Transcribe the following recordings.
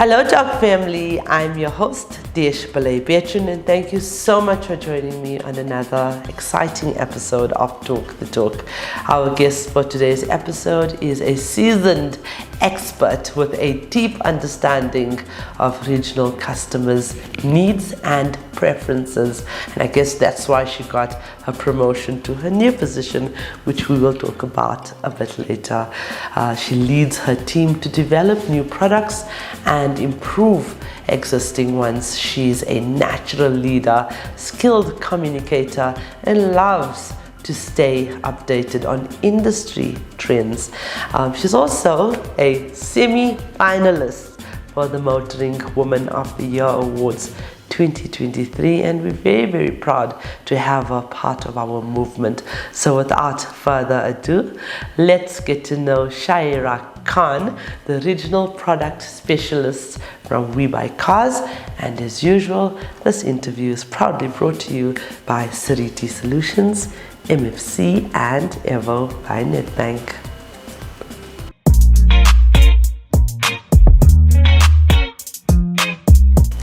Hello Talk family, I'm your host 𝐤𝐥𝐸𝐬, and thank you so much for joining me on another exciting episode of Talk the Talk. Our guest for today's episode is a seasoned expert with a deep understanding of regional customers' needs and preferences, and I guess that's why she got her promotion to her new position, which we will talk about a bit later. She leads her team to develop new products and improve existing ones. She's a natural leader, skilled communicator, and loves to stay updated on industry trends. She's also a semi-finalist for the Motoring Woman of the Year Awards 2023, and we're very, very proud to have her part of our movement. So without further ado, let's get to know Shaaira Khan, the Regional Product Specialist from WeBuyCars. And as usual, this interview is proudly brought to you by Seriti Solutions, MFC, and Avo by Nedbank.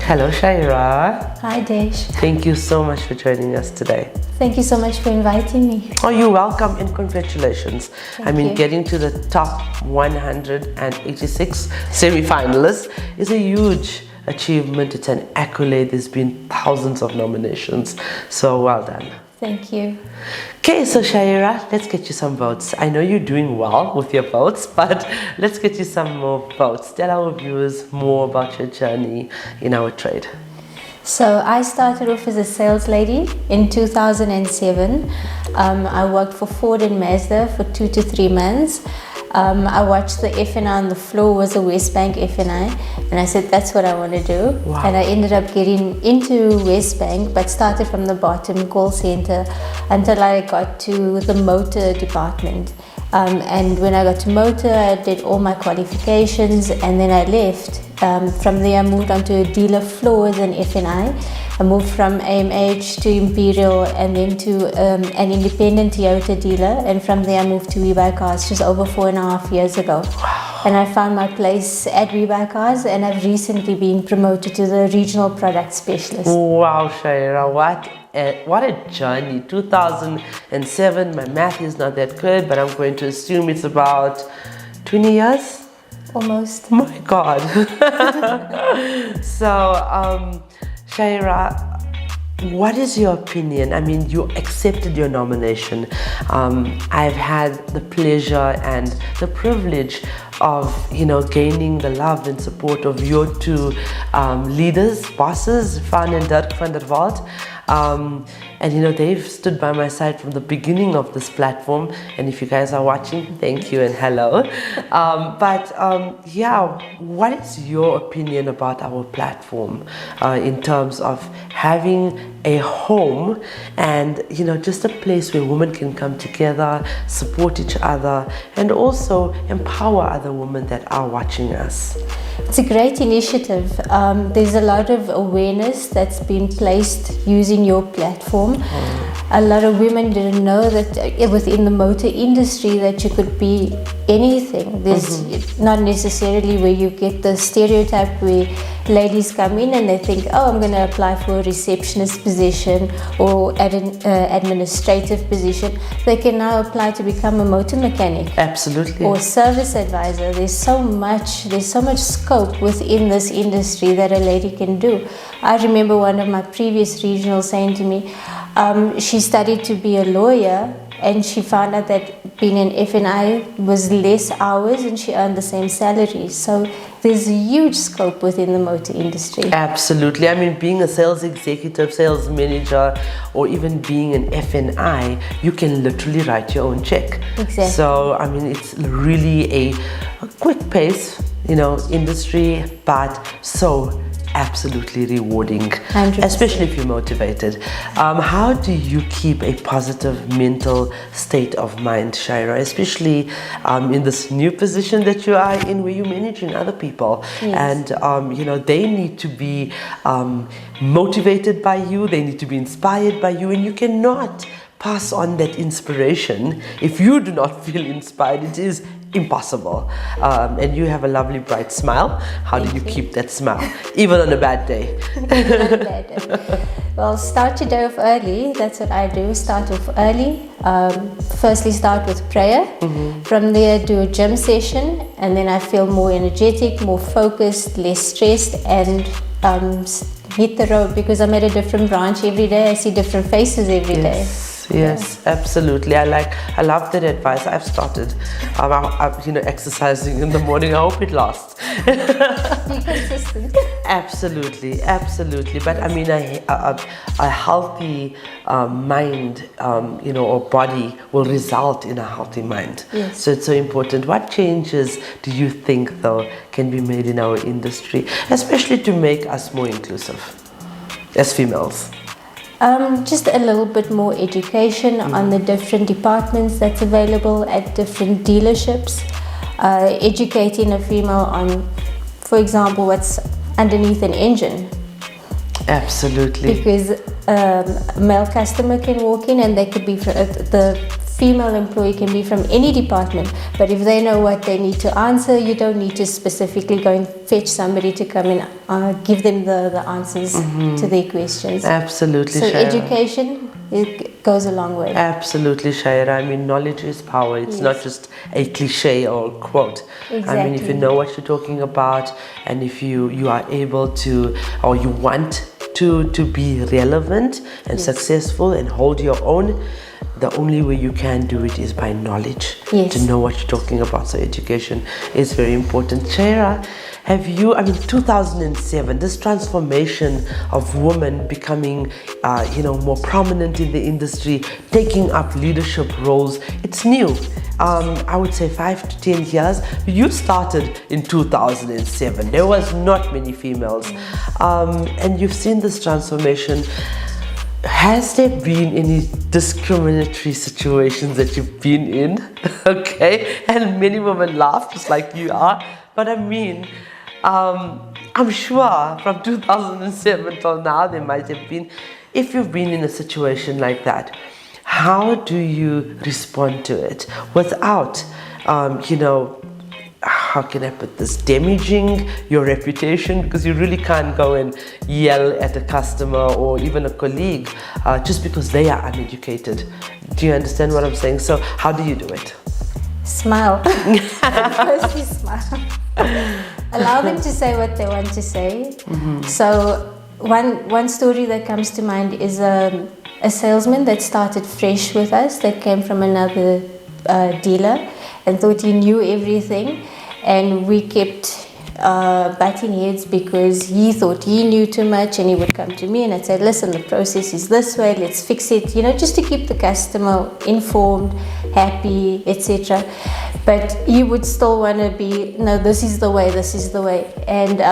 Hello Shaaira. Hi Desh. Thank you so much for joining us today. Thank you so much for inviting me. Oh, you're welcome and congratulations. Thank you. Getting to the top 186 semi-finalists is a huge achievement. It's an accolade. There's been thousands of nominations. So well done. Thank you. Okay, so Shaaira, let's get you some votes. I know you're doing well with your votes, but let's get you some more votes. Tell our viewers more about your journey in our trade. So I started off as a sales lady in 2007. I worked for Ford and Mazda for 2 to 3 months. I watched the F&I on the floor was a WesBank F&I, and I said that's what I want to do. Wow. And I ended up getting into WesBank, but started from the bottom, call center, until I got to the motor department. And when I got to motor, I did all my qualifications, and then I left. From there I moved on to a dealer floor as an F&I. I moved from AMH to Imperial, and then to an independent Toyota dealer, and from there I moved to WeBuyCars just over 4.5 years ago. Wow. And I found my place at WeBuyCars, and I've recently been promoted to the regional product specialist. Wow, Shaaira, what a journey. 2007, my math is not that good, but I'm going to assume it's about 20 years? Almost. My God. So, Shaaira, what is your opinion? I mean, you accepted your nomination. I've had the pleasure and the privilege of, gaining the love and support of your two leaders, bosses, Van and Dirk van der Walt. And they've stood by my side from the beginning of this platform, and if you guys are watching, thank you and hello. What is your opinion about our platform in terms of having a home and just a place where women can come together, support each other, and also empower other women that are watching us? It's a great initiative. There's a lot of awareness that's been placed using your platform. A lot of women didn't know that within the motor industry that you could be anything. There's not necessarily where you get the stereotype where ladies come in and they think, oh, I'm going to apply for a receptionist position or at an administrative position. They can now apply to become a motor mechanic. Absolutely. Or service advisor. There's so much scope within this industry that a lady can do. I remember one of my previous regionals saying to me, she studied to be a lawyer, and she found out that being an F&I was less hours and she earned the same salary. So there's a huge scope within the motor industry. Absolutely. I mean, being a sales executive, sales manager, or even being an F&I, you can literally write your own check. Exactly. So, I mean, it's really a quick pace, industry, but so absolutely rewarding, 100%. Especially if you're motivated. How do you keep a positive mental state of mind, Shaaira, especially in this new position that you are in where you're managing other people? Yes. And they need to be motivated by you, they need to be inspired by you, and you cannot pass on that inspiration. If you do not feel inspired, it is impossible. And you have a lovely bright smile. How do you keep that smile even on a bad day? Well, start your day off early. That's what I do. Start off early. Firstly, start with prayer. From there, do a gym session, and then I feel more energetic, more focused, less stressed, and hit the road, because I'm at a different branch every day. I see different faces every day. Yes, absolutely. I love that advice. I've started, exercising in the morning. I hope it lasts. Be consistent. Absolutely, absolutely. But I mean, a healthy mind, or body will result in a healthy mind. Yes. So it's so important. What changes do you think, though, can be made in our industry, especially to make us more inclusive as females? Just a little bit more education on the different departments that's available at different dealerships. Educating a female on, for example, what's underneath an engine. Absolutely. Because a male customer can walk in and they could be from, the female employee can be from any department, but if they know what they need to answer, you don't need to specifically go and fetch somebody to come and give them the answers to their questions. Absolutely, so Shaaira. Education, it goes a long way. Absolutely, Shaaira. I mean, knowledge is power. It's not just a cliche or quote. Exactly. I mean, if you know what you're talking about, and if you are able to, or you want to be relevant and successful and hold your own, the only way you can do it is by knowledge, to know what you're talking about. So education is very important. Shaaira, have you, 2007, this transformation of women becoming, more prominent in the industry, taking up leadership roles, it's new. I would say 5 to 10 years. You started in 2007. There was not many females. And you've seen this transformation. Has there been any discriminatory situations that you've been in? Okay, and many women laugh just like you are, but I mean, I'm sure from 2007 till now there might have been. If you've been in a situation like that, how do you respond to it without, how can I put this, damaging your reputation? Because you really can't go and yell at a customer or even a colleague just because they are uneducated. Do you understand what I'm saying? So how do you do it? Smile. Firstly, smile. Allow them to say what they want to say. So one story that comes to mind is a salesman that started fresh with us, that came from another dealer and thought he knew everything, and we kept butting heads because he thought he knew too much, and he would come to me and I'd say, listen, the process is this way, let's fix it, just to keep the customer informed, happy, etc. But he would still want to be, no, this is the way, this is the way. And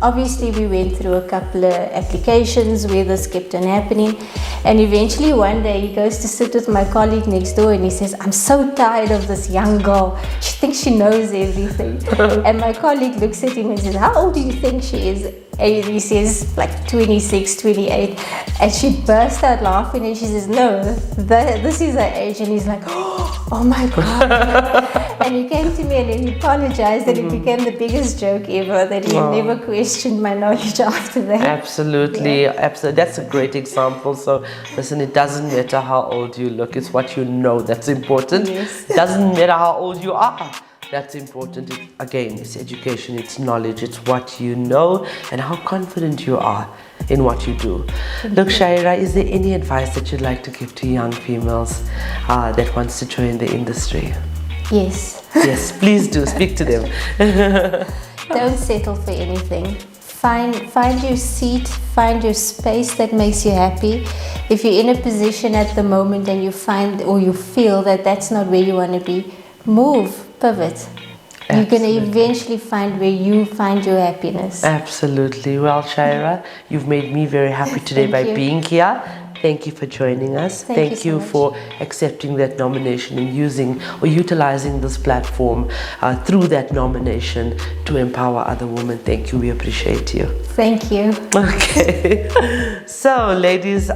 obviously we went through a couple of applications where this kept on happening, and eventually one day he goes to sit with my colleague next door and he says, I'm so tired of this young girl, she thinks she knows everything. And my colleague looks at him and says, how old do you think she is? And he says like 26, 28, and she burst out laughing and she says, no, this is her age. And he's like, oh my God. And he came to me and then he apologized, and it became the biggest joke ever, that he had never questioned my knowledge after that. Absolutely, absolutely. That's a great example. So listen, it doesn't matter how old you look, it's what you know that's important. It doesn't matter how old you are. That's important. Again, it's education, it's knowledge, it's what you know and how confident you are in what you do. Look, Shaaira, is there any advice that you'd like to give to young females that wants to join the industry? Yes. Yes, please do. Speak to them. Don't settle for anything. Find your seat, find your space that makes you happy. If you're in a position at the moment and you find or you feel that that's not where you want to be, move. Pivot. You're going to eventually find where you find your happiness. Absolutely. Well, Shaaira, you've made me very happy today by being here. thank you for joining us. Thank you so much. for accepting that nomination and using or utilizing this platform through that nomination to empower other women. Thank you. We appreciate you. Thank you. Okay. So, ladies,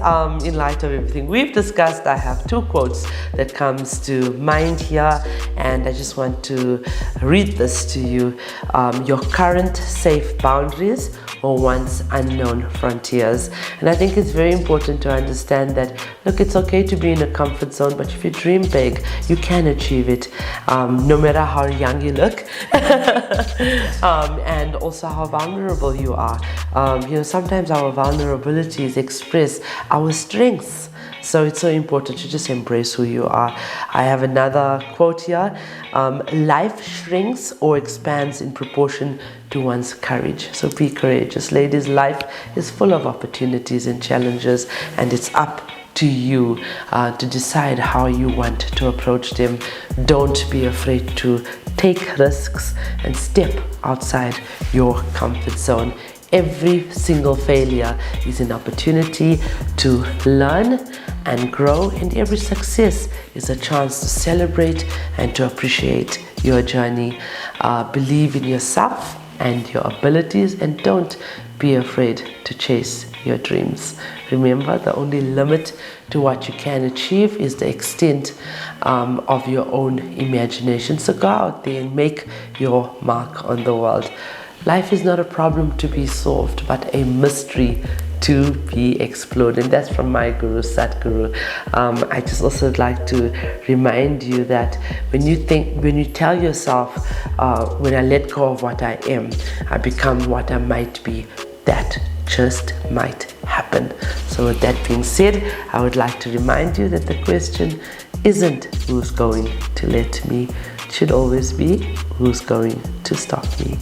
in light of everything we've discussed, I have two quotes that comes to mind here, and I just want to read this to you. Your current safe boundaries or once unknown frontiers. And I think it's very important to understand that, look, it's okay to be in a comfort zone, but if you dream big, you can achieve it, no matter how young you look and also how vulnerable you are. Sometimes our vulnerabilities express our strengths. So it's so important to just embrace who you are. I have another quote here. Life shrinks or expands in proportion to one's courage. So be courageous. Ladies, life is full of opportunities and challenges, and it's up to you to decide how you want to approach them. Don't be afraid to take risks and step outside your comfort zone. Every single failure is an opportunity to learn and grow, and every success is a chance to celebrate and to appreciate your journey. Believe in yourself and your abilities, and don't be afraid to chase your dreams. Remember, the only limit to what you can achieve is the extent of your own imagination. So go out there and make your mark on the world. Life is not a problem to be solved, but a mystery to be explored. And that's from my guru, Satguru. I just also like to remind you that when you tell yourself, when I let go of what I am, I become what I might be, that just might happen. So with that being said, I would like to remind you that the question isn't who's going to let me, it should always be who's going to stop me.